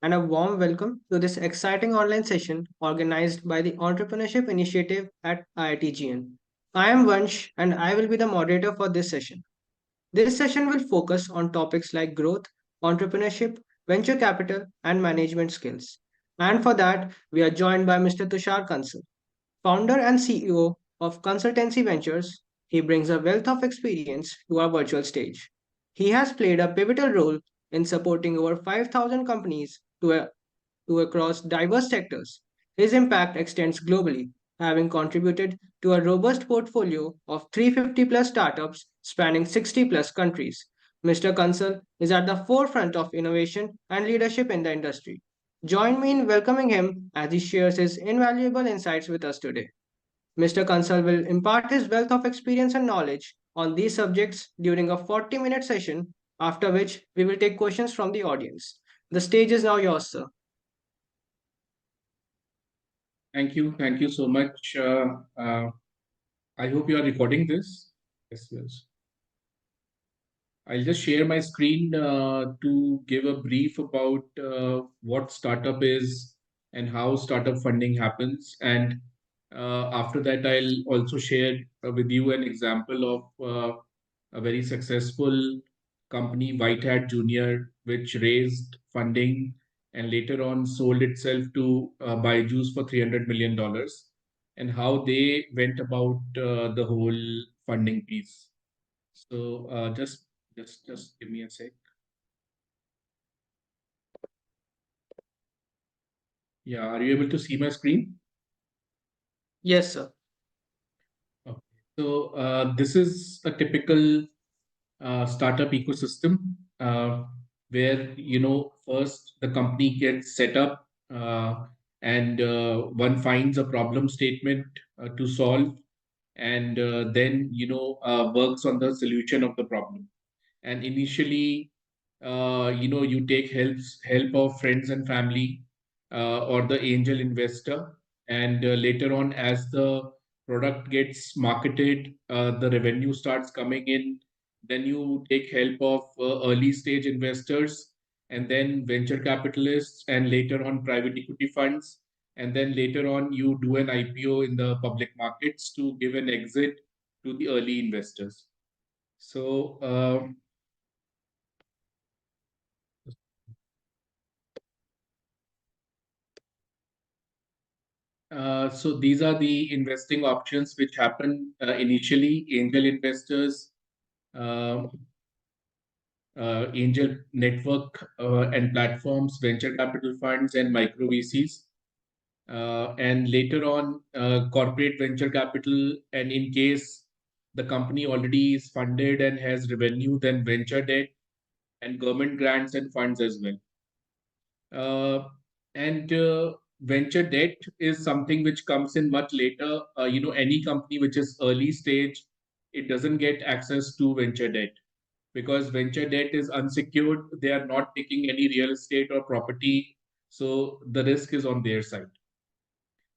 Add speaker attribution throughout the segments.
Speaker 1: and a warm welcome to this exciting online session organized by the Entrepreneurship Initiative at IIT GN. I am Vansh and I will be the moderator for this session. This session will focus on topics like growth, entrepreneurship, venture capital, and management skills. And for that, we are joined by Mr. Tushar Kansal, founder and CEO of Consultancy Ventures. He brings a wealth of experience to our virtual stage. He has played a pivotal role in supporting over 5,000 companies to across diverse sectors. His impact extends globally, having contributed to a robust portfolio of 350 plus startups spanning 60 plus countries. Mr. Kansal is at the forefront of innovation and leadership in the industry. Join me in welcoming him as he shares his invaluable insights with us today. Mr. Kansal will impart his wealth of experience and knowledge on these subjects during a 40-minute session, after which we will take questions from the audience. The stage is now yours, sir.
Speaker 2: Thank you. Thank you so much. I hope you are recording this. Yes, yes. I'll just share my screen to give a brief about what startup is and how startup funding happens. And after that, I'll also share with you an example of a very successful company, White Hat Junior, which raised funding and later on sold itself to Byjus for $300 million, and how they went about the whole funding piece. So just give me a sec. Yeah, are you able to see my screen?
Speaker 1: Yes, sir.
Speaker 2: Okay. So this is a typical startup ecosystem where first the company gets set up and one finds a problem statement to solve, and then works on the solution of the problem. And initially, you take help of friends and family or the angel investor, and later on, as the product gets marketed, the revenue starts coming in. Then you take help of early stage investors, and then venture capitalists, and later on private equity funds, and then later on you do an IPO in the public markets to give an exit to the early investors. So so these are the investing options which happen initially: angel investors, uh, angel network and platforms, venture capital funds, and micro VCs. And later on, corporate venture capital, and in case the company already is funded and has revenue, then venture debt and government grants and funds as well. And venture debt is something which comes in much later. Any company which is early stage, it doesn't get access to venture debt because venture debt is unsecured. They are not taking any real estate or property, so the risk is on their side.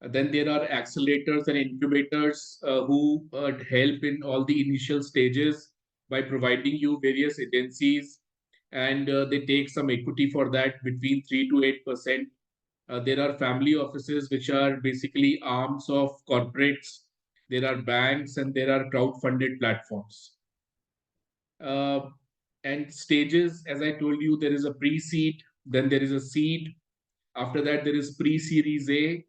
Speaker 2: Then there are accelerators and incubators who help in all the initial stages by providing you various agencies, and they take some equity for that between 3 to 8%. There are family offices, which are basically arms of corporates. There are banks and there are crowd-funded platforms. Uh, and stages, as I told you, there is a pre-seed, then there is a seed. After that, there is pre-series A,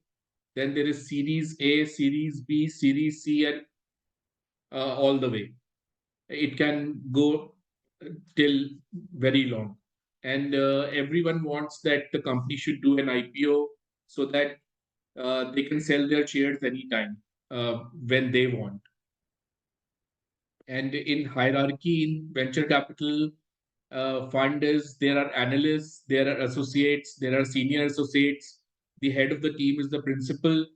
Speaker 2: then there is series A, series B, series C, and all the way. It can go till very long. And everyone wants that the company should do an IPO so that they can sell their shares anytime when they want. And in hierarchy in venture capital fund is there are analysts, there are associates, there are senior associates. The head of the team is the principal,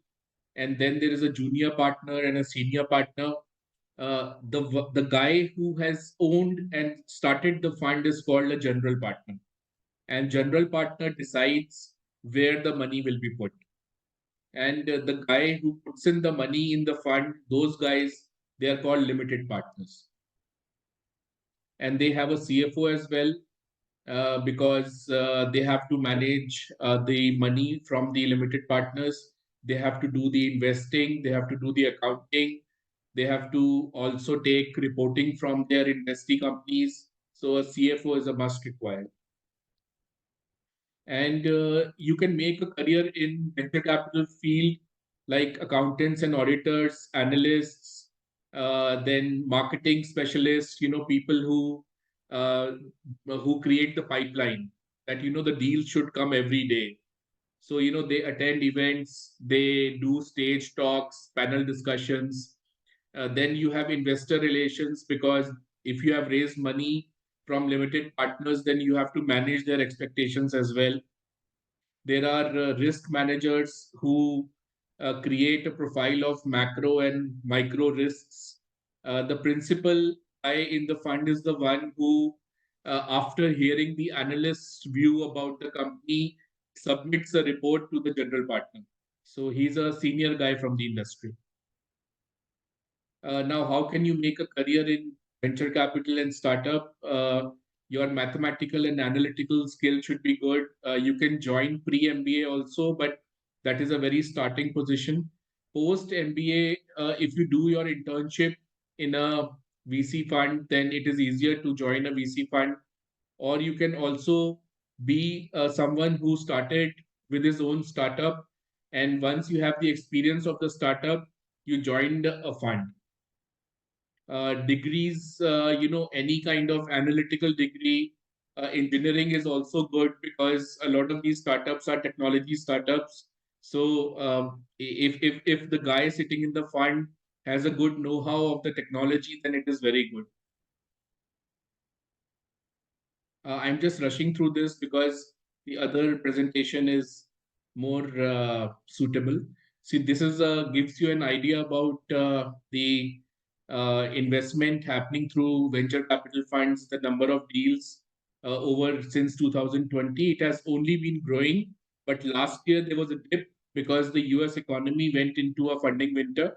Speaker 2: and then there is a junior partner and a senior partner. The guy who has owned and started the fund is called a general partner, and general partner decides where the money will be put. And the guy who puts in the money in the fund, those guys, they are called limited partners, and they have a CFO as well. because they have to manage the money from the limited partners. They have to do the investing, they have to do the accounting, they have to also take reporting from their investee companies. So a CFO is a must required. And you can make a career in venture capital field like accountants and auditors, analysts, then marketing specialists, people who create the pipeline that the deal should come every day. So they attend events, they do stage talks, panel discussions. Then you have investor relations, because if you have raised money from limited partners, then you have to manage their expectations as well. There are risk managers who create a profile of macro and micro risks. The principal guy in the fund is the one who, after hearing the analyst's view about the company, submits a report to the general partner. So he's a senior guy from the industry. Now, how can you make a career in venture capital and startup? Your mathematical and analytical skill should be good. You can join pre MBA also, but that is a very starting position. Post MBA, if you do your internship in a VC fund, then it is easier to join a VC fund. Or you can also be someone who started with his own startup. And once you have the experience of the startup, you joined a fund. Degrees, any kind of analytical degree. Engineering is also good because a lot of these startups are technology startups. So if the guy sitting in the fund has a good know-how of the technology, then it is very good. I'm just rushing through this because the other presentation is more suitable. See, this is gives you an idea about the investment happening through venture capital funds, the number of deals over since 2020. It has only been growing, but last year there was a dip because the US economy went into a funding winter.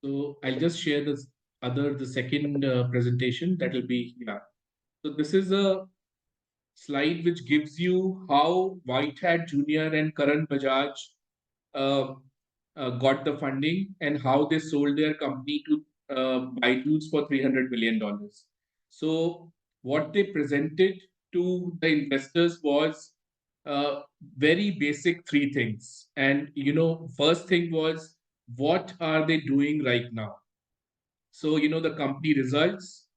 Speaker 2: So I'll just share the second presentation that will be, yeah. So this is a slide which gives you how White Hat Junior and Karan Bajaj uh, got the funding and how they sold their company to Byjus for $300 million. So what they presented to the investors was uh, very basic three things. And first thing was, what are they doing right now? So the company results,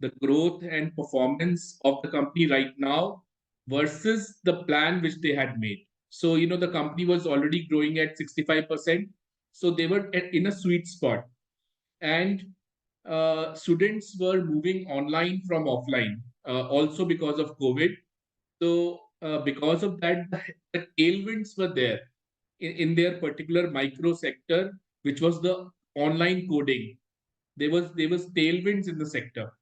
Speaker 2: the growth and performance of the company right now versus the plan which they had made. So, the company was already growing at 65%. So they were in a sweet spot. And students were moving online from offline, also because of COVID. So, because of that, the tailwinds were there in their particular micro sector, which was the online coding. There was tailwinds in the sector,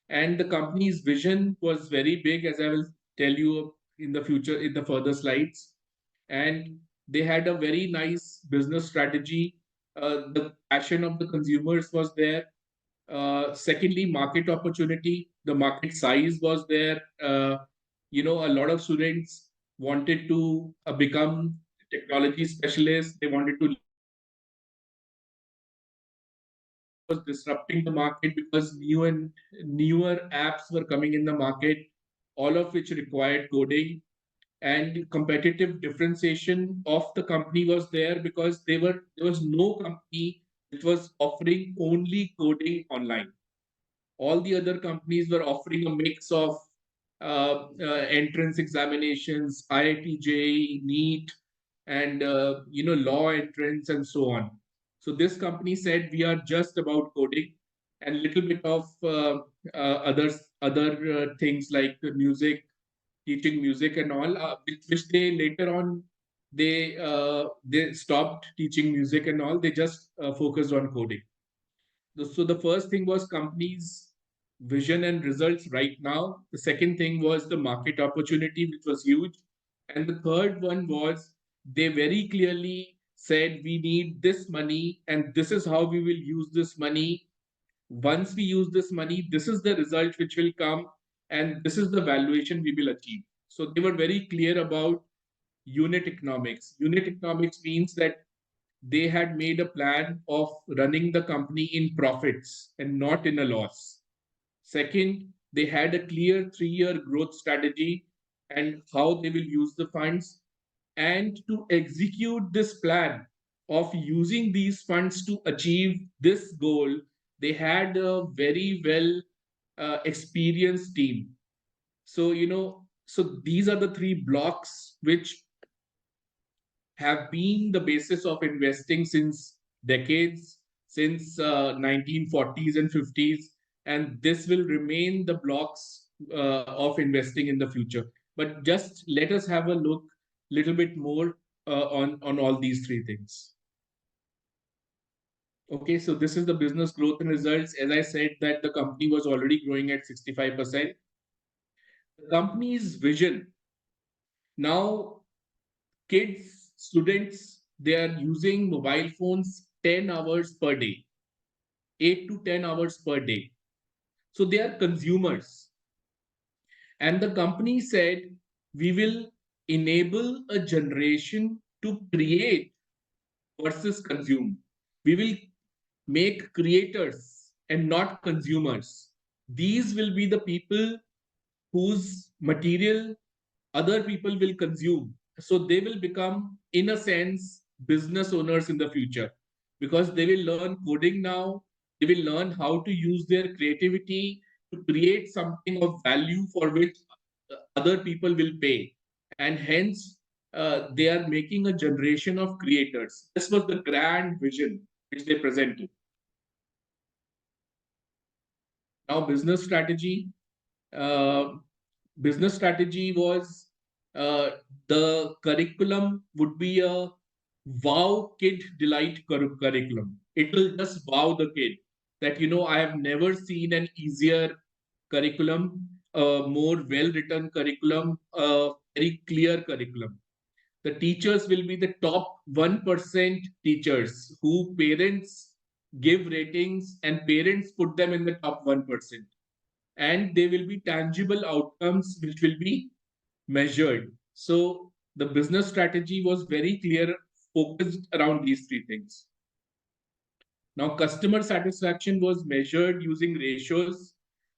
Speaker 2: and the company's vision was very big, as I will tell you in the future in the further slides. And they had a very nice business strategy. The passion of the consumers was there. Secondly, market opportunity, the market size was there. A lot of students wanted to become technology specialists. They wanted to was disrupting the market because new and newer apps were coming in the market, all of which required coding. And competitive differentiation of the company was there because there was no company which was offering only coding online. All the other companies were offering a mix of entrance examinations, IIT JEE, NEET, and law entrance and so on. So this company said we are just about coding and little bit of other things like music, teaching music and all, which they later on they stopped teaching music and all. They just focused on coding. So the first thing was companies' vision and results right now. The second thing was the market opportunity, which was huge. And the third one was they very clearly said we need this money and this is how we will use this money. Once we use this money, this is the result which will come, and this is the valuation we will achieve. So they were very clear about unit economics. Unit economics means that they had made a plan of running the company in profits and not in a loss. Second, they had a clear 3-year growth strategy and how they will use the funds. And to execute this plan of using these funds to achieve this goal, they had a very well experienced team. So, so these are the three blocks which have been the basis of investing since decades, since 1940s and 50s, and this will remain the blocks of investing in the future. But just let us have a look little bit more on all these three things. Okay, so this is the business growth and results. As I said, that the company was already growing at 65%. The company's vision now, kids, students, they are using mobile phones 10 hours per day, 8 to 10 hours per day. So they are consumers. And the company said, we will enable a generation to create versus consume. We will make creators and not consumers. These will be the people whose material other people will consume. So they will become, in a sense, business owners in the future, because they will learn coding now. They will learn how to use their creativity to create something of value for which other people will pay. And hence, they are making a generation of creators. This was the grand vision which they presented. Now, uh, business strategy was, the curriculum would be a wow kid delight curriculum. It will just wow the kid that, I have never seen an easier curriculum, a more well written curriculum, a very clear curriculum. The teachers will be the top 1% teachers who parents give ratings and parents put them in the top 1%, and there will be tangible outcomes which will be measured. So the business strategy was very clear, focused around these three things. Now, customer satisfaction was measured using ratios.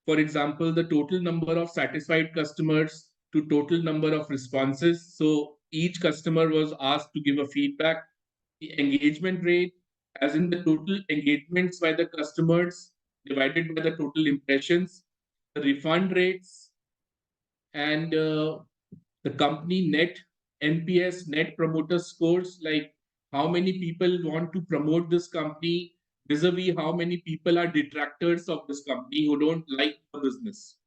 Speaker 2: For example, the total number of satisfied customers to total number of responses. So each customer was asked to give a feedback. The engagement rate, as in the total engagements by the customers divided by the total impressions, the refund rates, and the company net NPS, net promoter scores, like how many people want to promote this company vis-a-vis how many people are detractors of this company who don't like the business.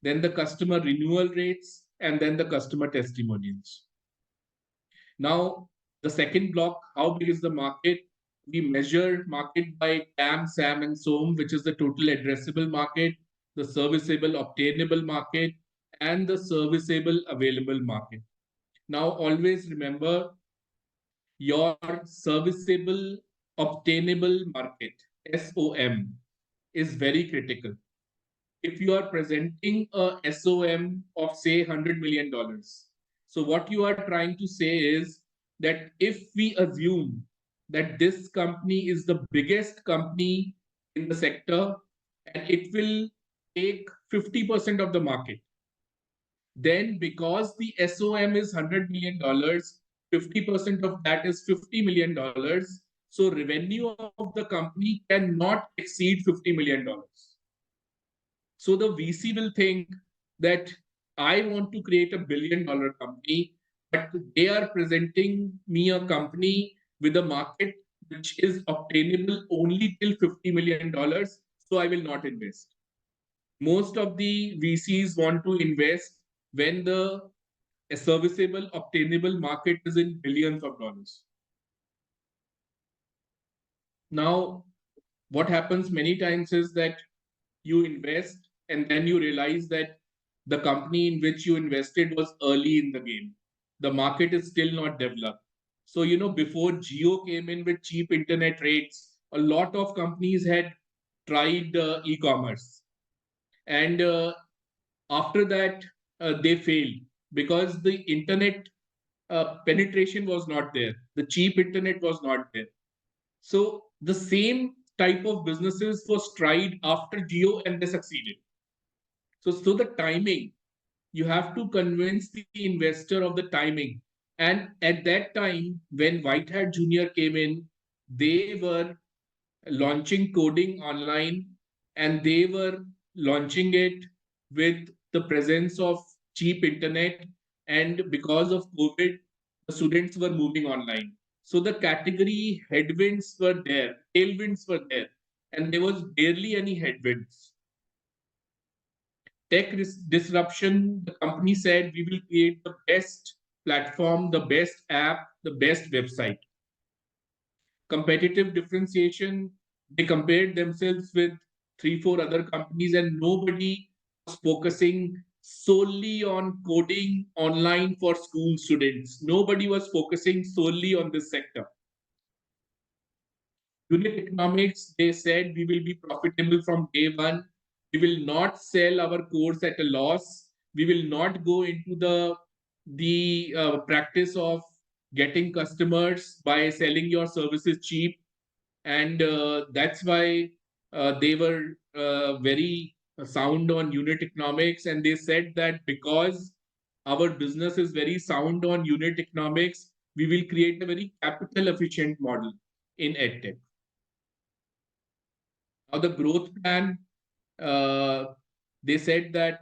Speaker 2: Then the customer renewal rates, and then the customer testimonials. Now, the second block, how big is the market? We measure market by TAM, SAM, and SOM, which is the total addressable market, the serviceable obtainable market, and the serviceable available market. Now, always remember, your serviceable obtainable market, SOM, is very critical. If you are presenting a SOM of, say, $100 million, so what you are trying to say is that if we assume that this company is the biggest company in the sector and it will take 50% of the market, then because the SOM is $100 million, 50% of that is $50 million. So revenue of the company cannot exceed $50 million. So the VC will think that I want to create $1 billion company, but they are presenting me a company with a market which is obtainable only till $50 million. So I will not invest. Most of the VCs want to invest when the serviceable obtainable market is in billions of dollars. Now, what happens many times is that you invest and then you realize that the company in which you invested was early in the game. The market is still not developed. So, before Geo came in with cheap internet rates, a lot of companies had tried e-commerce, and after that they failed because the internet penetration was not there. The cheap internet was not there. So the same type of businesses was tried after Geo and they succeeded. So the timing, you have to convince the investor of the timing. And at that time, when White Hat Junior came in, they were launching coding online, and they were launching it with the presence of cheap internet. And because of COVID, the students were moving online. So the category headwinds were there, tailwinds were there, and there was barely any headwinds. Tech disruption, the company said we will create the best platform, the best app, the best website. Competitive differentiation, they compared themselves with 3 4 other companies, and nobody was focusing solely on coding online for school students. Nobody was focusing solely on this sector. Unit economics, they said we will be profitable from day one. We will not sell our course at a loss. We will not go into the practice of getting customers by selling your services cheap. And that's why they were very sound on unit economics. And they said that because our business is very sound on unit economics, we will create a very capital efficient model in edtech. Now the growth plan, uh, they said that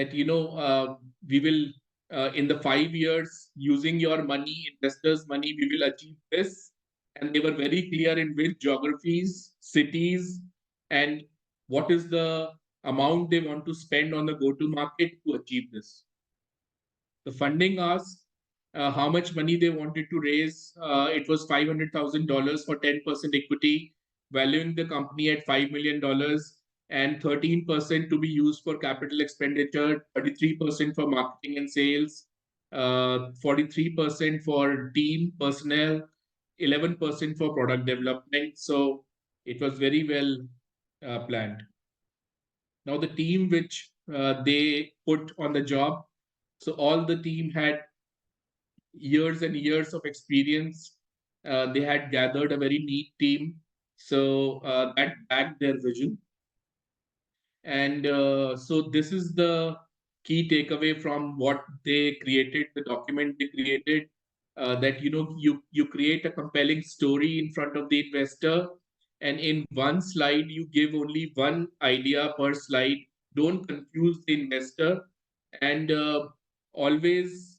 Speaker 2: we will in the 5 years, using your money, investors' money, we will achieve this. And they were very clear in which geographies, cities, and what is the amount they want to spend on the go-to market to achieve this. The funding asked how much money they wanted to raise. It was $500,000 for 10% equity, valuing the company at $5 million, and 13% to be used for capital expenditure, 33% for marketing and sales, 43% for team personnel, 11% for product development. So it was very well planned. Now the team which they put on the job, so all the team had years and years of experience. They had gathered a very neat team. So that backed their vision. And so this is the key takeaway from what they created, the document they created, that you create a compelling story in front of the investor, and in one slide you give only one idea per slide. Don't confuse the investor, and always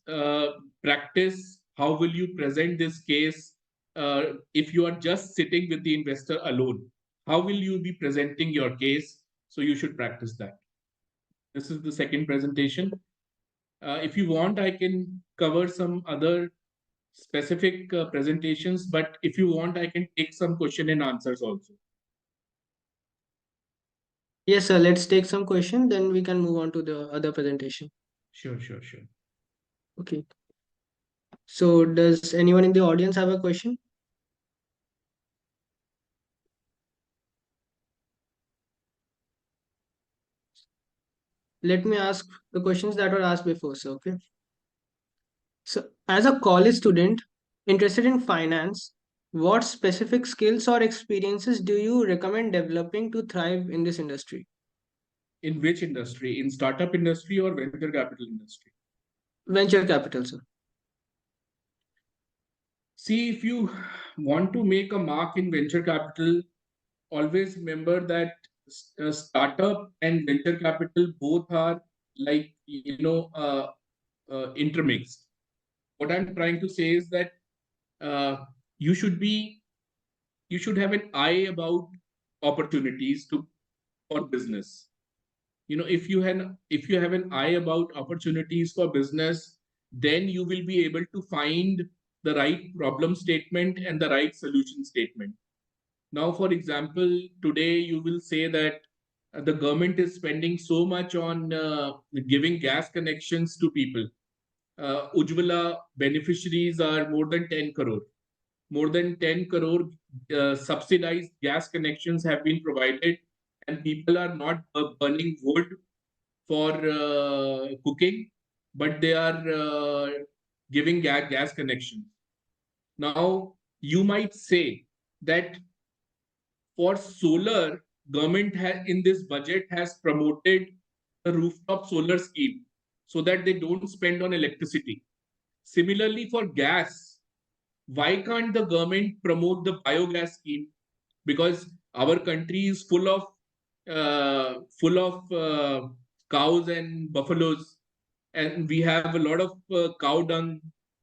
Speaker 2: practice how will you present this case. If you are just sitting with the investor alone, how will you be presenting your case? So you should practice that. This is the second presentation. If you want, I can cover some other specific presentations, but if you want, I can take some question and answers also.
Speaker 1: Yes, sir. Let's take some question, then we can move on to the other presentation.
Speaker 2: Sure, sure, sure.
Speaker 1: Okay. So, does anyone in the audience have a question? Let me ask the questions that were asked before, sir. Okay. So, as a college student interested in finance, what specific skills or experiences do you recommend developing to thrive in this industry?
Speaker 2: In which industry? In startup industry or venture capital industry?
Speaker 1: Venture capital, sir.
Speaker 2: See, if you want to make a mark in venture capital, always remember that startup and venture capital both are like intermixed. What I'm trying to say is that uh, you should be you should have an eye about opportunities to for business. If you have an eye about opportunities for business, then you will be able to find the right problem statement and the right solution statement. Now, for example, today you will say that the government is spending so much on giving gas connections to people. Ujjwala beneficiaries are more than 10 crore. More than 10 crore subsidized gas connections have been provided, and people are not burning wood for cooking, but they are giving gas connections. Now, you might say that for solar, government has in this budget has promoted the rooftop solar scheme so that they don't spend on electricity. Similarly, for gas, why can't the government promote the biogas scheme? Because our country is full of cows and buffaloes, and we have a lot of cow dung.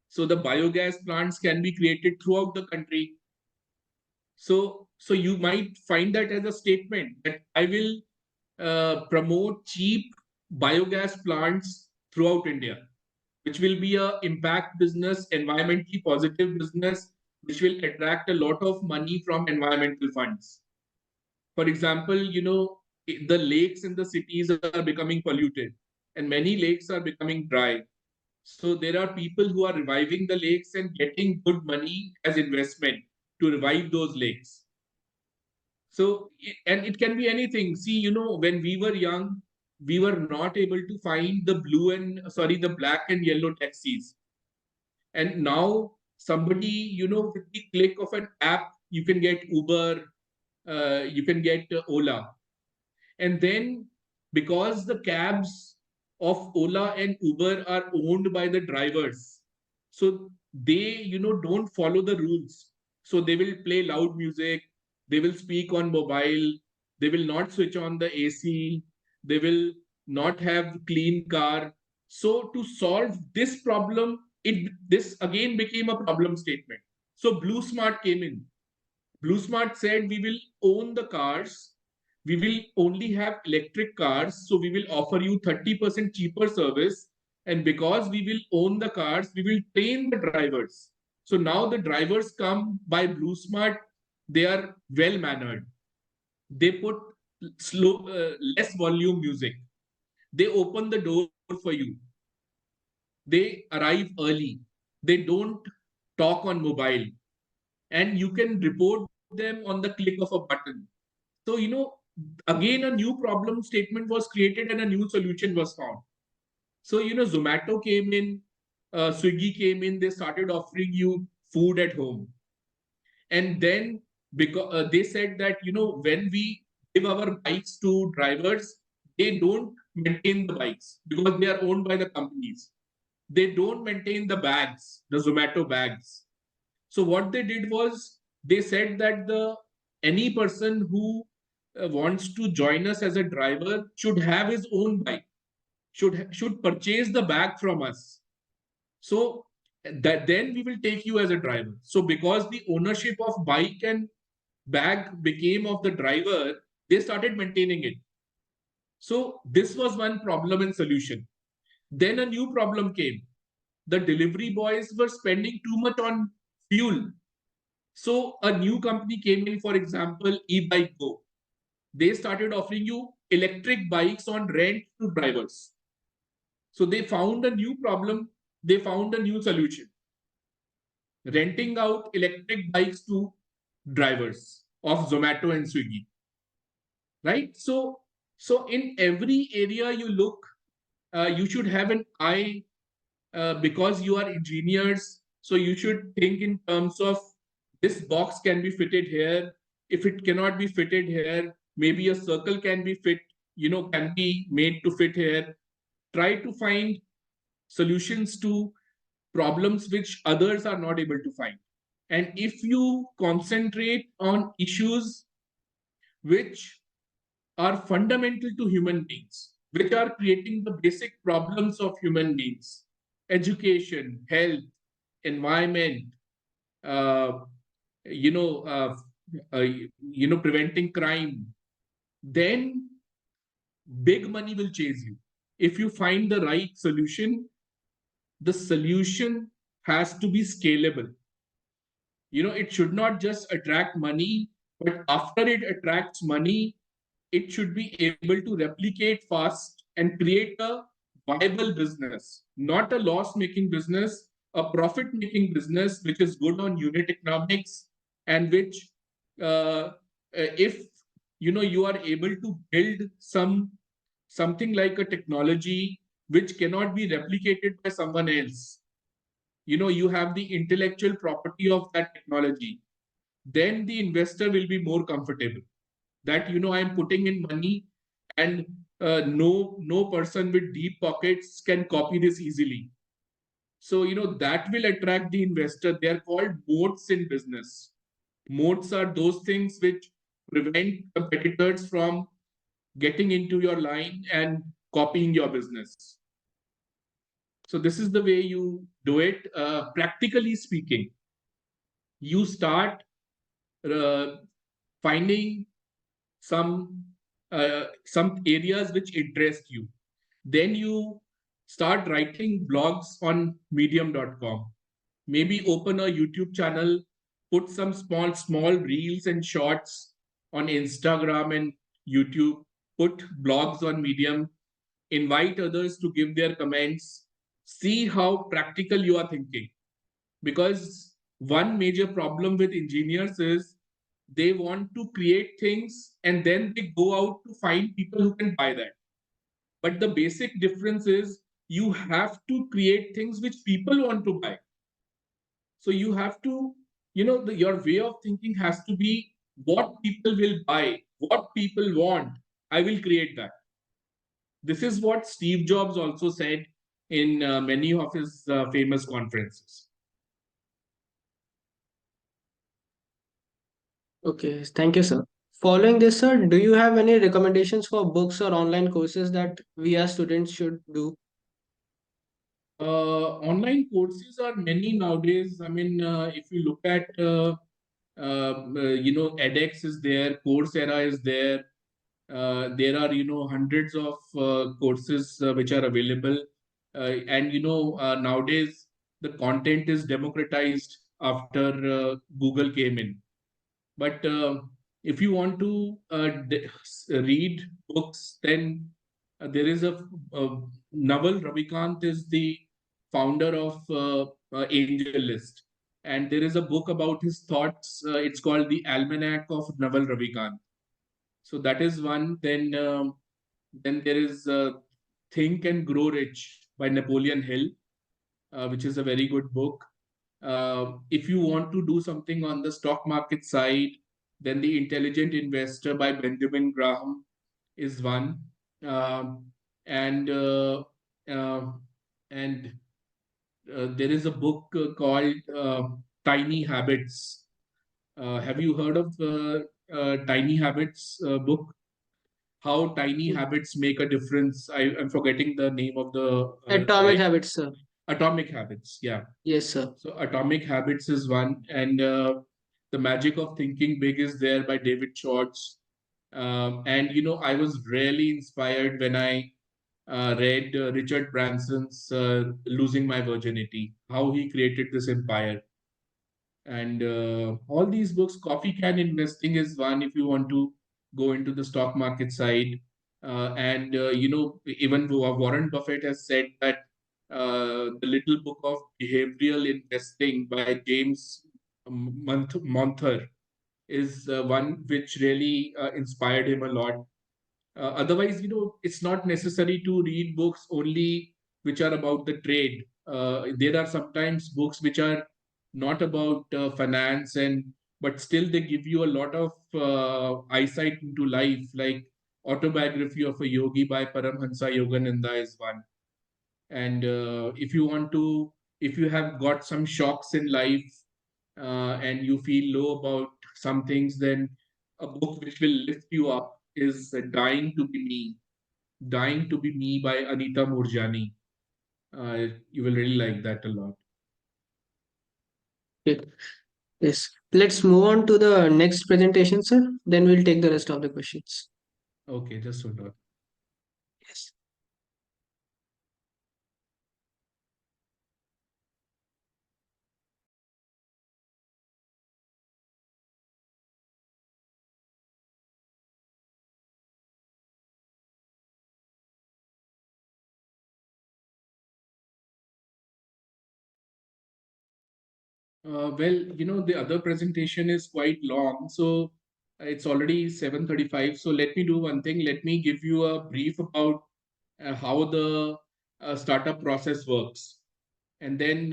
Speaker 2: So the biogas plants can be created throughout the country. So you might find that as a statement that I will promote cheap biogas plants throughout India, which will be a impact business, environmentally positive business, which will attract a lot of money from environmental funds. For example, the lakes in the cities are becoming polluted, and many lakes are becoming dry. So there are people who are reviving the lakes and getting good money as investment to revive those lakes. So, and it can be anything. See, when we were young, we were not able to find the black and yellow taxis. And now somebody, with the click of an app, you can get Uber, you can get Ola. And then because the cabs of Ola and Uber are owned by the drivers, so they, don't follow the rules. So they will play loud music, they will speak on mobile, they will not switch on the AC, they will not have clean car. So to solve this problem, this again became a problem statement. So Blue Smart came in. Blue Smart said we will own the cars. We will only have electric cars. So we will offer you 30% cheaper service. And because we will own the cars, we will train the drivers. So now the drivers come by Blue Smart. They are well mannered. They put less volume music. They open the door for you. They arrive early. They don't talk on mobile, and you can report them on the click of a button. So, again, a new problem statement was created and a new solution was found. So, Zomato came in, Swiggy came in, they started offering you food at home. And then because they said that, when we give our bikes to drivers, they don't maintain the bikes because they are owned by the companies. They don't maintain the bags, the Zomato bags. So what they did was they said that the any person who wants to join us as a driver should have his own bike, should purchase the bag from us. So that then we will take you as a driver. So because the ownership of bike and bag became of the driver, they started maintaining it. So this was one problem and solution. Then a new problem came. The delivery boys were spending too much on fuel. So a new company came in, for example, e-bike go. They started offering you electric bikes on rent to drivers. So they found a new problem. They found a new solution. Renting out electric bikes to drivers of Zomato and Swiggy. Right? So in every area you look, you should have an eye because you are engineers. So you should think in terms of this box can be fitted here. If it cannot be fitted here, maybe a circle can be can be made to fit here. Try to find solutions to problems which others are not able to find. And if you concentrate on issues which are fundamental to human beings, which are creating the basic problems of human beings, education, health, environment, uh, you know, uh, preventing crime, then big money will chase you. If you find the right solution, the solution has to be scalable. It should not just attract money, but after it attracts money, it should be able to replicate fast and create a viable business, not a loss making business, a profit making business, which is good on unit economics and which if you are able to build something like a technology which cannot be replicated by someone else, you have the intellectual property of that technology, then the investor will be more comfortable that I'm putting in money, and no person with deep pockets can copy this easily. So that will attract the investor. They are called moats in business. Moats are those things which prevent competitors from getting into your line and copying your business. So this is the way you do it. Practically speaking, you start uh, finding some some areas which interest you. Then you start writing blogs on medium.com. Maybe open a YouTube channel, put some small reels and shorts on Instagram and YouTube, put blogs on Medium, invite others to give their comments, see how practical you are thinking. Because one major problem with engineers is they want to create things and then they go out to find people who can buy that. But the basic difference is you have to create things which people want to buy. So you have to, your way of thinking has to be what people will buy, what people want. I will create that. This is what Steve Jobs also said in many of his famous conferences.
Speaker 1: Okay, thank you, sir. Following this, sir, do you have any recommendations for books or online courses that we as students should do?
Speaker 2: Online courses are many nowadays. I mean, if you look at, edX is there, Coursera is there. There are, hundreds of courses which are available. And, nowadays the content is democratized after Google came in. But if you want to read books, then there is a Naval Ravikant is the founder of Angel List, and there is a book about his thoughts. It's called the Almanac of Naval Ravikant. So that is one. Then there is Think and Grow Rich by Napoleon Hill, which is a very good book. If you want to do something on the stock market side, then The Intelligent Investor by Benjamin Graham is one. Um, and uh, and There is a book called Tiny Habits. Have you heard of Tiny Habits book? How tiny habits make a difference. I'm forgetting the name of the
Speaker 1: Atomic
Speaker 2: guy.
Speaker 1: Habits, sir.
Speaker 2: Atomic Habits. Yeah.
Speaker 1: Yes, sir.
Speaker 2: So Atomic Habits is one, and The Magic of Thinking Big is there by David Schwartz. And I was really inspired when I read Richard Branson's Losing My Virginity, how he created this empire. And all these books, Coffee Can Investing is one if you want to go into the stock market side. And even Warren Buffett has said that the little book of behavioral investing by James Monther is one which really inspired him a lot. Otherwise, it's not necessary to read books only which are about the trade. There are sometimes books which are not about finance, and but still they give you a lot of eyesight into life, like Autobiography of a Yogi by Paramhansa Yogananda is one. And if you have got some shocks in life, and you feel low about some things, then a book which will lift you up is Dying to Be Me by Anita Moorjani. You will really like that a lot.
Speaker 1: Okay. Yes. Let's move on to the next presentation, sir. Then we'll take the rest of the questions.
Speaker 2: Okay, just hold on.
Speaker 1: Yes.
Speaker 2: The other presentation is quite long, so it's already 7:35. So let me do one thing. Let me give you a brief about how the startup process works, and then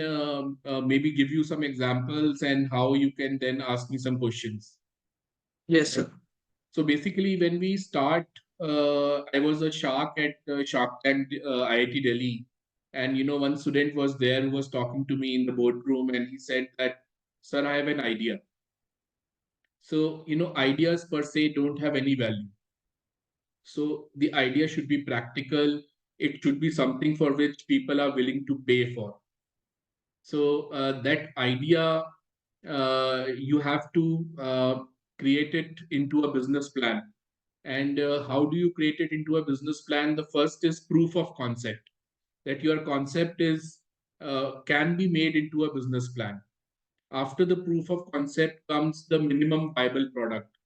Speaker 2: maybe give you some examples and how you can then ask me some questions.
Speaker 1: Yes,
Speaker 2: Right.
Speaker 1: sir.
Speaker 2: So basically, when we start, I was a shark at Shark Tank IIT Delhi, and one student was there who was talking to me in the boardroom, and he said that, "Sir, I have an idea." So ideas per se don't have any value. So the idea should be practical. It should be something for which people are willing to pay for. So that idea, you have to create it into a business plan. And how do you create it into a business plan? The first is proof of concept, that your concept is can be made into a business plan. After the proof of concept comes the minimum viable product.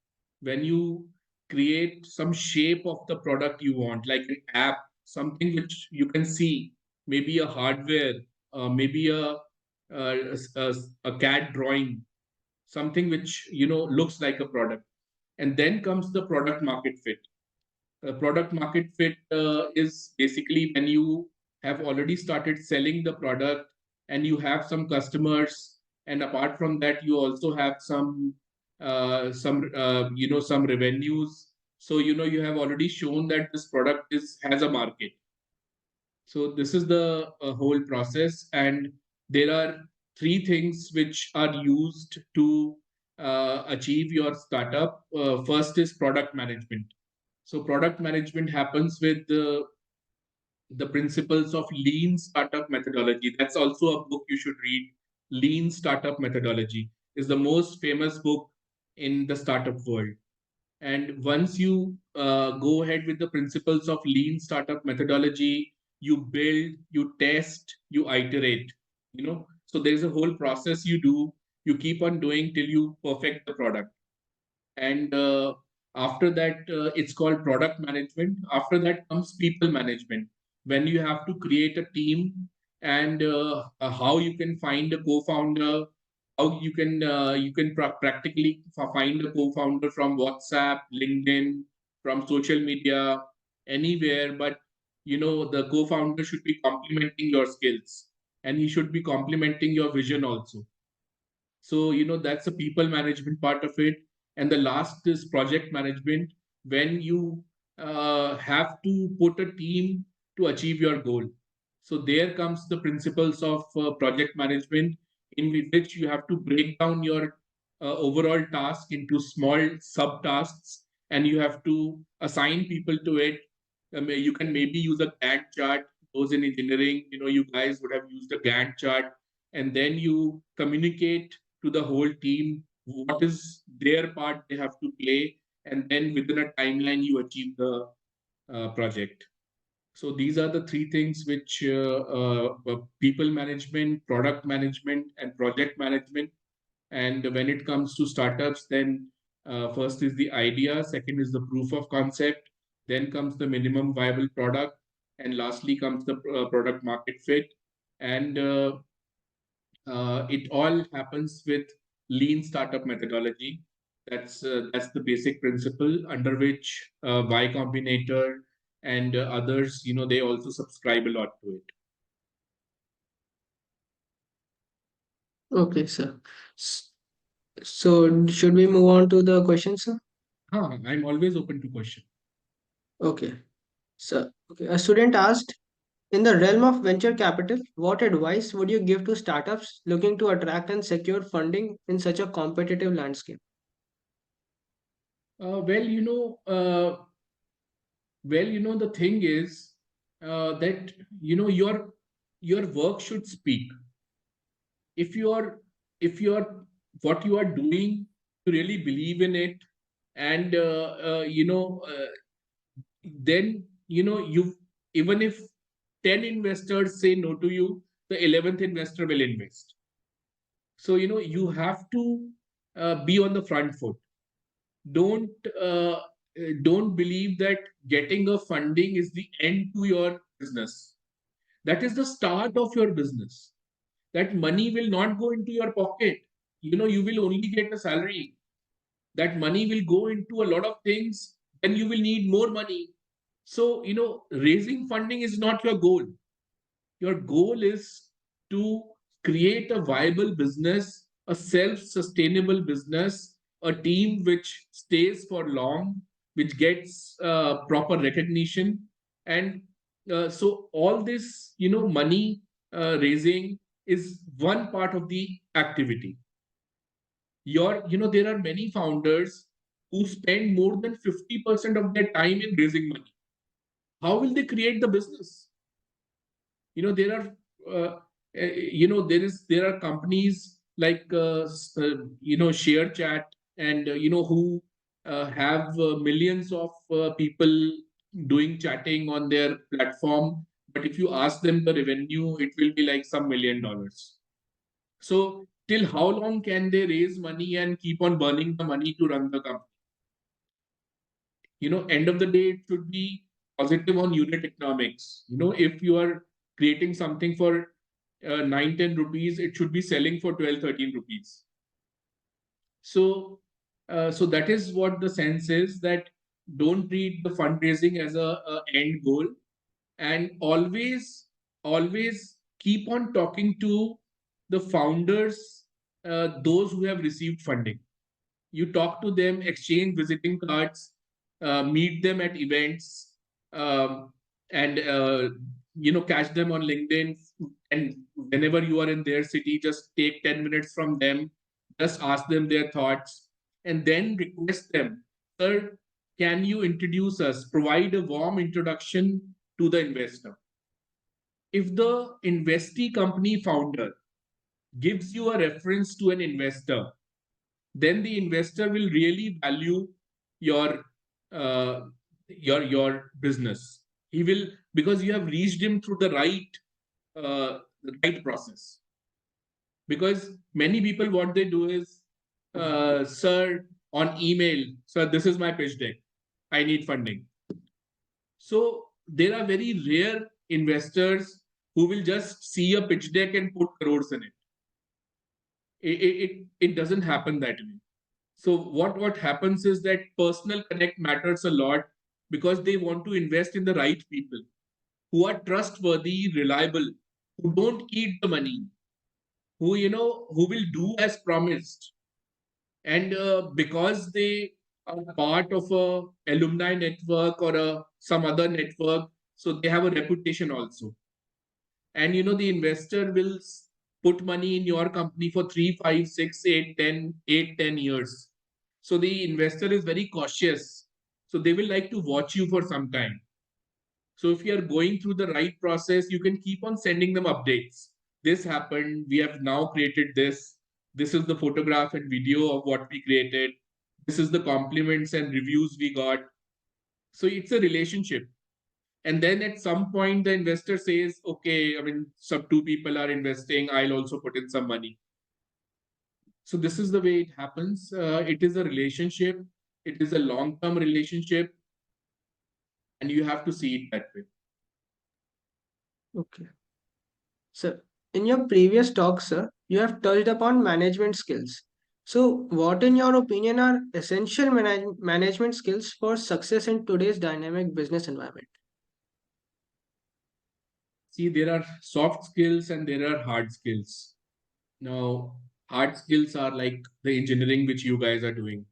Speaker 2: When you create some shape of the product you want, like an app, something which you can see, maybe a hardware, maybe a CAD drawing, something which looks like a product. And then comes the product market fit. Product market fit is basically when you have already started selling the product and you have some customers, and apart from that you also have some revenues. So you have already shown that this product is has a market. So this is the whole process, and there are three things which are used to achieve your startup. First is product management. So product management happens with the principles of lean startup methodology. That's also a book you should read. Lean Startup Methodology is the most famous book in the startup world. And once you go ahead with the principles of lean startup methodology, you build, you test, you iterate. So there's a whole process you do. You keep on doing till you perfect the product. And after that, it's called product management. After that comes people management, when you have to create a team, and how you can find a co-founder, how you can practically find a co-founder from WhatsApp, LinkedIn, from social media, anywhere. But the co-founder should be complementing your skills, and he should be complementing your vision also. So that's the people management part of it. And the last is project management, when you have to put a team to achieve your goal. So there comes the principles of project management, in which you have to break down your overall task into small sub tasks, and you have to assign people to it. You can maybe use a Gantt chart. Those in engineering, you guys would have used a Gantt chart, and then you communicate to the whole team what is their part they have to play, and then within a timeline you achieve the project. So these are the three things which people management, product management, and project management. And when it comes to startups, then first is the idea, second is the proof of concept, then comes the minimum viable product, and lastly comes the product market fit. And it all happens with lean startup methodology. That's the basic principle under which Y Combinator and others, they also subscribe a lot to it.
Speaker 1: Okay, sir. S- So, should we move on to the questions, sir?
Speaker 2: I'm always open to question.
Speaker 1: Okay. So, okay. A student asked, in the realm of venture capital, what advice would you give to startups looking to attract and secure funding in such a competitive landscape?
Speaker 2: Uh, well, you know, uh, the thing is that your work should speak. If you're what you are doing, you really believe in it, and then you, even if 10 investors say no to you, the 11th investor will invest. So you have to be on the front foot. Don't uh, don't believe that getting a funding is the end to your business. That is the start of your business. that money will not go into your pocket. You will only get a salary. That money will go into a lot of things, and you will need more money. So, raising funding is not your goal. Your goal is to create a viable business, a self sustainable business, a team which stays for long, which gets proper recognition. And so, all this, money raising is one part of the activity. There are many founders who spend more than 50% of their time in raising money. How will they create the business? There are uh, there are companies like share chat, and who have millions of people doing chatting on their platform, but if you ask them the revenue, it will be like some $1 million. So till how long can they raise money and keep on burning the money to run the company? End of the day, it should be positive on unit economics. If you are creating something for 9-10 rupees, it should be selling for 12-13 rupees. So that is what the sense is, that don't treat the fundraising as a end goal, and always keep on talking to the founders, those who have received funding. You talk to them, exchange visiting cards, meet them at events, and catch them on LinkedIn. And whenever you are in their city, just take 10 minutes from them, just ask them their thoughts, and then request them, sir, can you introduce us, provide a warm introduction to the investor. If the investee company founder gives you a reference to an investor, then the investor will really value your uh, your business. He will, because you have reached him through the right process. Because many people, what they do is, sir, on email, sir, this is my pitch deck, I need funding. So there are very rare investors who will just see a pitch deck and put crores in it. It doesn't happen that way. So what happens is that personal connect matters a lot, because they want to invest in the right people who are trustworthy, reliable, who don't eat the money, who will do as promised. And because they are part of a alumni network or some other network, so they have a reputation also. And the investor will put money in your company for 3, 5, 6, 8, 10, 8, 10 years. So the investor is very cautious. So they will like to watch you for some time. So if you are going through the right process, you can keep on sending them updates. This happened. We have now created this. This is the photograph and video of what we created. This is the compliments and reviews we got. So it's a relationship. And then at some point, the investor says, okay, I mean, some two people are investing, I'll also put in some money. So this is the way it happens. It is a relationship. It is a long-term relationship, and you have to see it that way.
Speaker 1: Okay. Sir, in your previous talk, sir, you have touched upon management skills. So, what, in your opinion, are essential management skills for success in today's dynamic business environment?
Speaker 2: See, there are soft skills and there are hard skills. Now, hard skills are like the engineering which you guys are doing.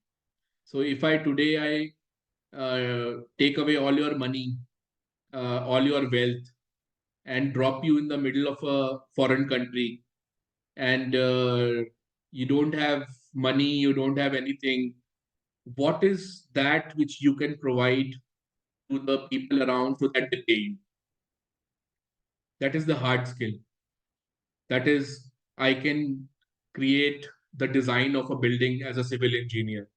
Speaker 2: So if I today take away all your money, all your wealth, and drop you in the middle of a foreign country, and you don't have money, you don't have anything, what is that which you can provide to the people around so that they pay you? That is the hard skill. That is, I can create the design of a building as a civil engineer.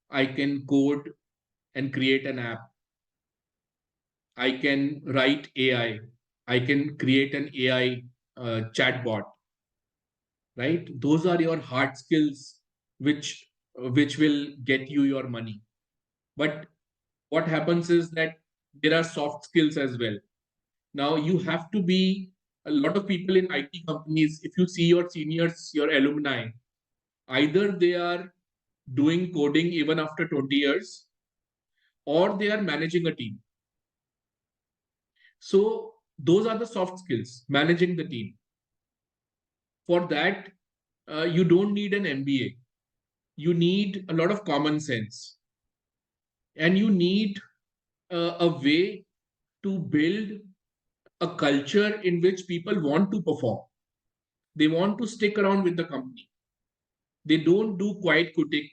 Speaker 2: I can code and create an app. I can write AI. I can create an AI chatbot. Right? Those are your hard skills, which will get you your money. But what happens is that there are soft skills as well. Now you have to be A lot of people in IT companies, if you see your seniors, your alumni, either they are doing coding even after 20 years, or they are managing a team. So those are the soft skills, managing the team. For that, you don't need an MBA. You need a lot of common sense, and you need a way to build a culture in which people want to perform. They want to stick around with the company. They don't do quiet quitting,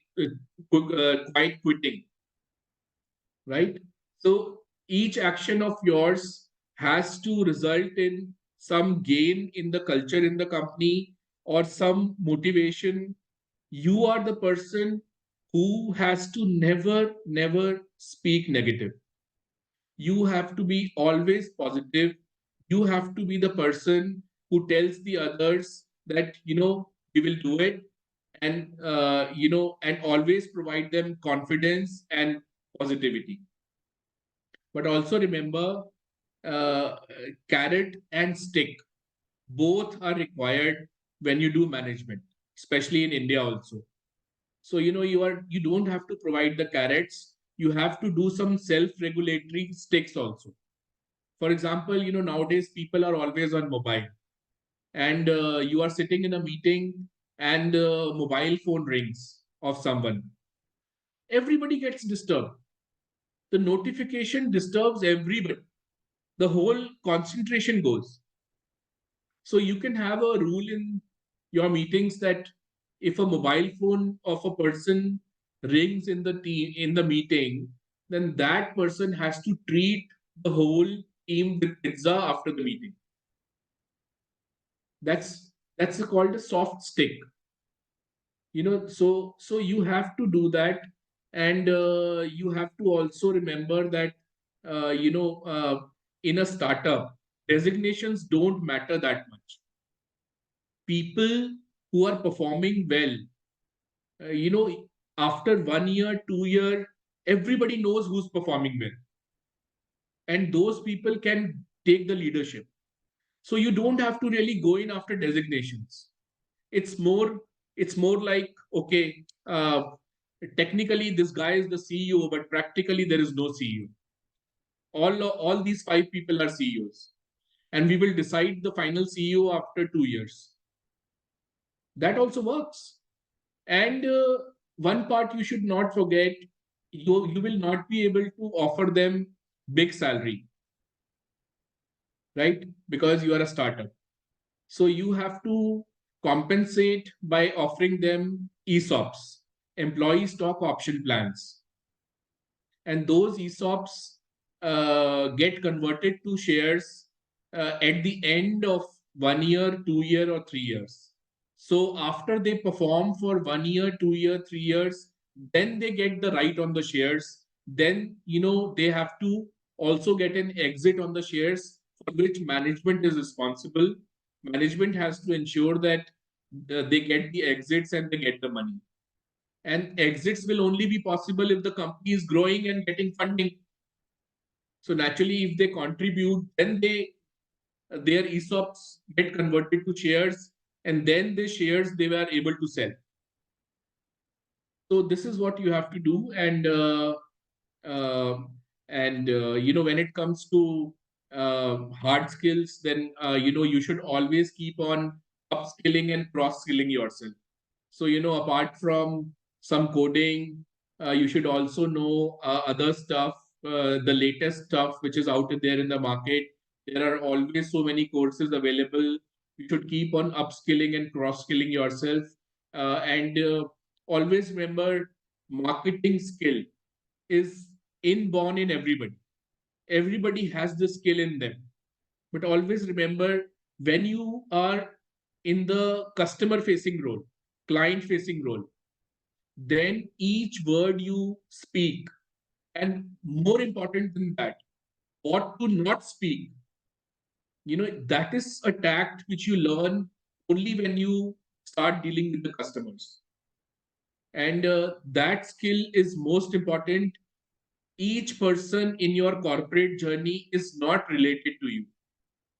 Speaker 2: right? So each action of yours has to result in some gain in the culture in the company or some motivation. You are the person who has to never speak negative. You have to be always positive. You have to be the person who tells the others that, we will do it, and and always provide them confidence and positivity. But also remember, uh, carrot and stick both are required when you do management, especially in India also. So you don't have to provide the carrots. You have to do some self-regulatory sticks also. For example, nowadays people are always on mobile, and you are sitting in a meeting, and mobile phone rings of someone. Everybody gets disturbed. The notification disturbs everybody. The whole concentration goes. So you can have a rule in your meetings that if a mobile phone of a person rings in the meeting, then that person has to treat the whole team with pizza after the meeting. That's called a soft stick. So you have to do that, and you have to also remember that in a startup, designations don't matter that much. People who are performing well, uh, you know after 1 year, 2 year, everybody knows who's performing well, and those people can take the leadership. So you don't have to really go in after designations. It's more it's more like, okay, technically this guy is the CEO, but practically there is no CEO. All these five people are CEOs, and we will decide the final CEO after 2 years. That also works. And one part you should not forget, you will not be able to offer them big salary, right? Because you are a startup. So you have to compensate by offering them ESOPs, employee stock option plans. And those ESOPs get converted to shares at the end of 1 year, 2 year, or 3 years. So after they perform for 1 year, 2 year, 3 years, then they get the right on the shares. Then they have to also get an exit on the shares, for which management is responsible. Management has to ensure that they get the exits and they get the money. And exits will only be possible if the company is growing and getting funding. So naturally, if they contribute, then their ESOPs get converted to shares, and then the shares they were able to sell. So this is what you have to do. Uh, and when it comes to hard skills, then you should always keep on upskilling and cross skilling yourself. So apart from some coding, you should also know other stuff, the latest stuff which is out there in the market. There are always so many courses available. You should keep on upskilling and cross skilling yourself, and always remember, marketing skill is inborn in everybody. Everybody has the skill in them. But always remember, when you are in the customer facing role, client facing role, then each word you speak, and more important than that, what to not speak, that is a tact which you learn only when you start dealing with the customers. And that skill is most important. Each person in your corporate journey is not related to you.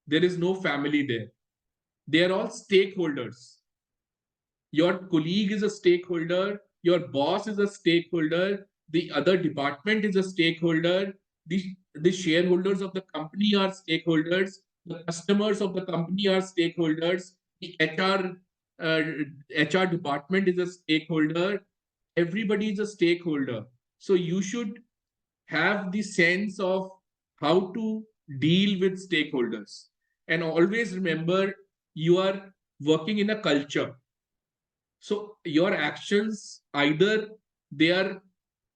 Speaker 2: There is no family there. They are all stakeholders. Your colleague is a stakeholder, your boss is a stakeholder, the other department is a stakeholder, the shareholders of the company are stakeholders, the customers of the company are stakeholders, the HR department is a stakeholder, everybody is a stakeholder. So you should have the sense of how to deal with stakeholders. And always remember, you are working in a culture. So your actions, either they are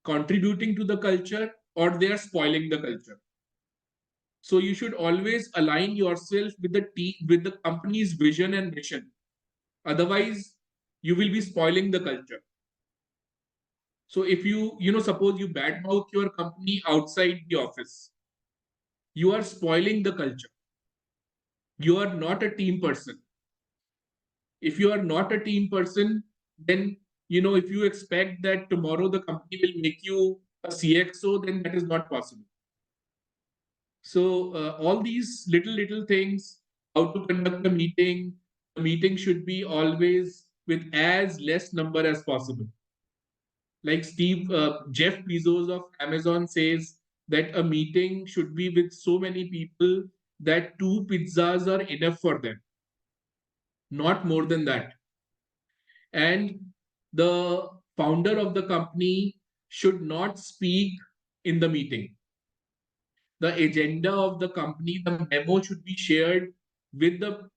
Speaker 2: contributing to the culture or they are spoiling the culture. So you should always align yourself with with the company's vision and mission. Otherwise, you will be spoiling the culture. So if suppose you badmouth your company outside the office, you are spoiling the culture. You are not a team person. If you are not a team person, then if you expect that tomorrow the company will make you a CXO, then that is not possible. So all these little things, how to conduct a meeting, the meeting should be always with as less number as possible. Like Jeff Bezos of Amazon says that a meeting should be with so many people that 2 pizzas are enough for them, not more than that. And the founder of the company should not speak in the meeting. The agenda of the company, the memo should be shared with the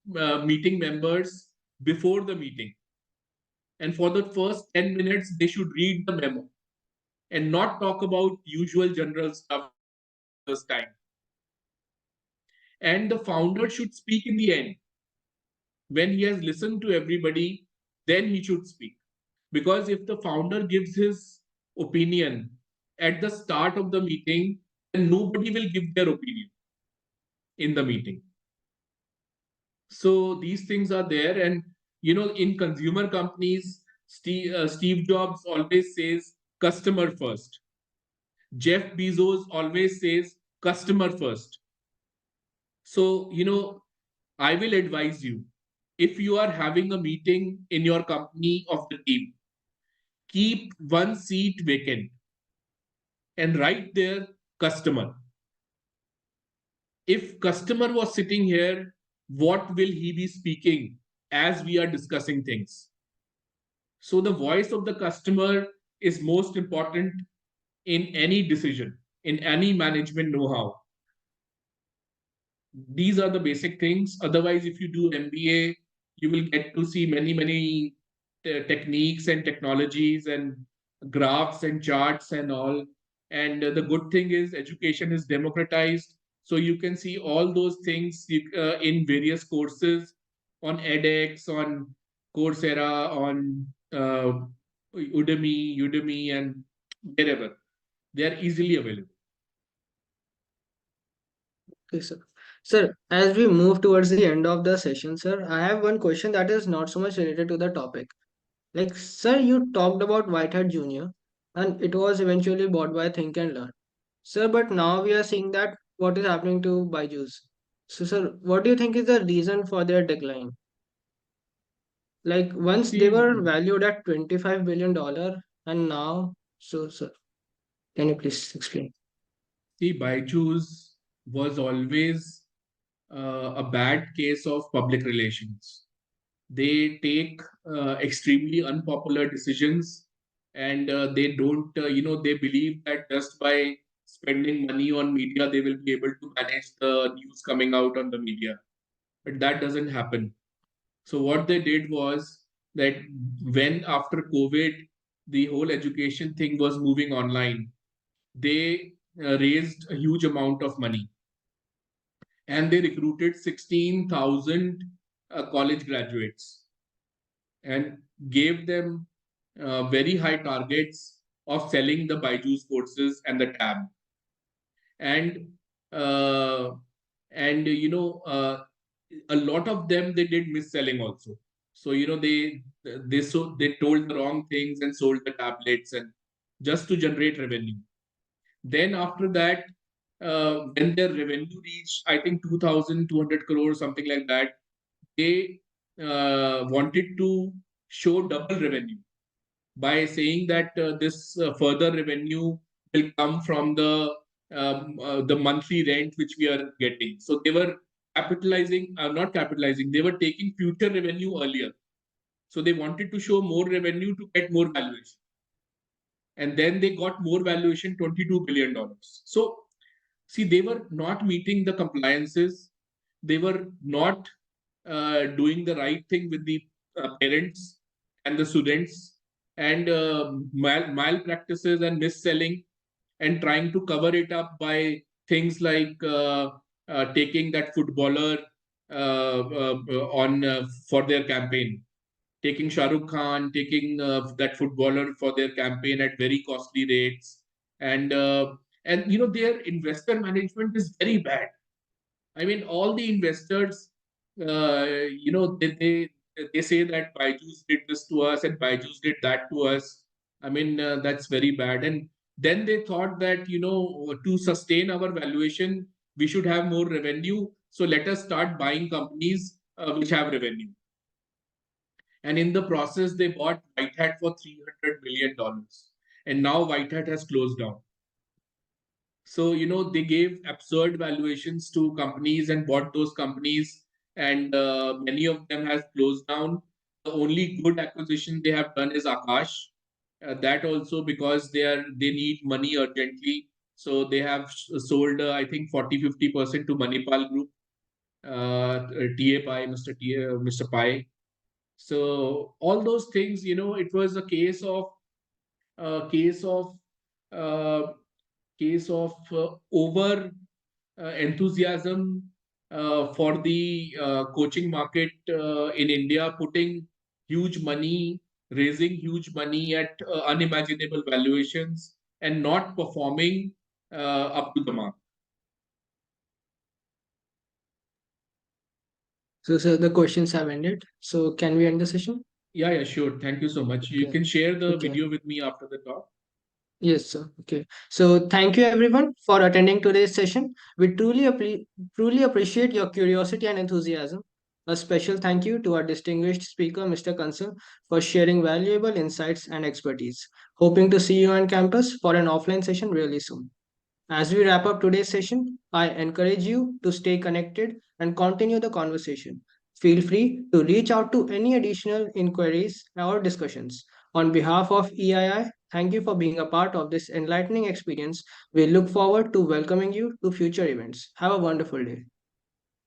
Speaker 2: meeting members before the meeting. And for the first 10 minutes, they should read the memo and not talk about usual general stuff this time. And the founder should speak in the end. When he has listened to everybody, then he should speak. Because if the founder gives his opinion at the start of the meeting, then nobody will give their opinion in the meeting. So these things are there. And in consumer companies, Steve Jobs always says customer first. Jeff Bezos always says customer first. So I will advise you, if you are having a meeting in your company of the team, keep one seat vacant and write there customer. If customer was sitting here, what will he be speaking as we are discussing things? So the voice of the customer is most important in any decision, in any management know-how. These are the basic things. Otherwise, if you do MBA, you will get to see many techniques and technologies and graphs and charts and all. And the good thing is education is democratized. So you can see all those things in various courses on edX, on Coursera, on Udemy, and wherever. They are easily available.
Speaker 1: Okay, sir. Sir, as we move towards the end of the session, sir, I have one question that is not so much related to the topic. Like, sir, you talked about Whitehead Junior, and it was eventually bought by Think and Learn. Sir, but now we are seeing that what is happening to Byjus. So, sir, what do you think is the reason for their decline? Like, once they
Speaker 2: See,
Speaker 1: were valued at $25 billion, and now, so, sir, can you please explain?
Speaker 2: See, Byjus was always a bad case of public relations. They take extremely unpopular decisions, and they don't, they believe that just by spending money on media, they will be able to manage the news coming out on the media. But that doesn't happen. So what they did was that when after COVID, the whole education thing was moving online, they raised a huge amount of money and they recruited 16,000 college graduates and gave them very high targets of selling the Byju's courses and the tab. And uh, a lot of them, they did mis-selling also. So they told the wrong things and sold the tablets and just to generate revenue. Then after that, when their revenue reached, I think 2,200 crores, something like that, they wanted to show double revenue by saying that this further revenue will come from the monthly rent which we are getting. So they were capitalizing, not capitalizing, they were taking future revenue earlier. So they wanted to show more revenue to get more valuation. And then they got more valuation, $22 billion. So see, they were not meeting the compliances. They were not doing the right thing with the parents and the students, and malpractices and mis-selling, and trying to cover it up by things like taking that footballer on for their campaign, taking Shah Rukh Khan, taking that footballer for their campaign at very costly rates, and their investor management is very bad. I mean, all the investors, they say that Byjus did this to us and Byjus did that to us. I mean, that's very bad. And then they thought that, to sustain our valuation, we should have more revenue. So let us start buying companies which have revenue. And in the process, they bought White Hat for $300 million. And now White Hat has closed down. So, they gave absurd valuations to companies and bought those companies, and many of them have closed down. The only good acquisition they have done is Akash. That also because they need money urgently. So they have sold, I think, 40-50% to Manipal Group, TA Pai, Mr. Pai. So all those things, it was a uh, case of uh, over enthusiasm for the coaching market in India, putting huge money, raising huge money at unimaginable valuations, and not performing up to the mark.
Speaker 1: So, sir, the questions have ended. So, can we end the session?
Speaker 2: Yeah, yeah, sure. Thank you so much. You
Speaker 1: Okay.
Speaker 2: can share the
Speaker 1: Okay.
Speaker 2: video with me after the talk.
Speaker 1: Yes, sir. Okay. So, thank you everyone for attending today's session. We truly appreciate your curiosity and enthusiasm. A special thank you to our distinguished speaker, Mr. Kansal, for sharing valuable insights and expertise. Hoping to see you on campus for an offline session really soon. As we wrap up today's session, I encourage you to stay connected and continue the conversation. Feel free to reach out to any additional inquiries or discussions. On behalf of EII, thank you for being a part of this enlightening experience. We look forward to welcoming you to future events. Have a wonderful day.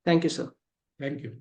Speaker 1: Thank you, sir.
Speaker 2: Thank you.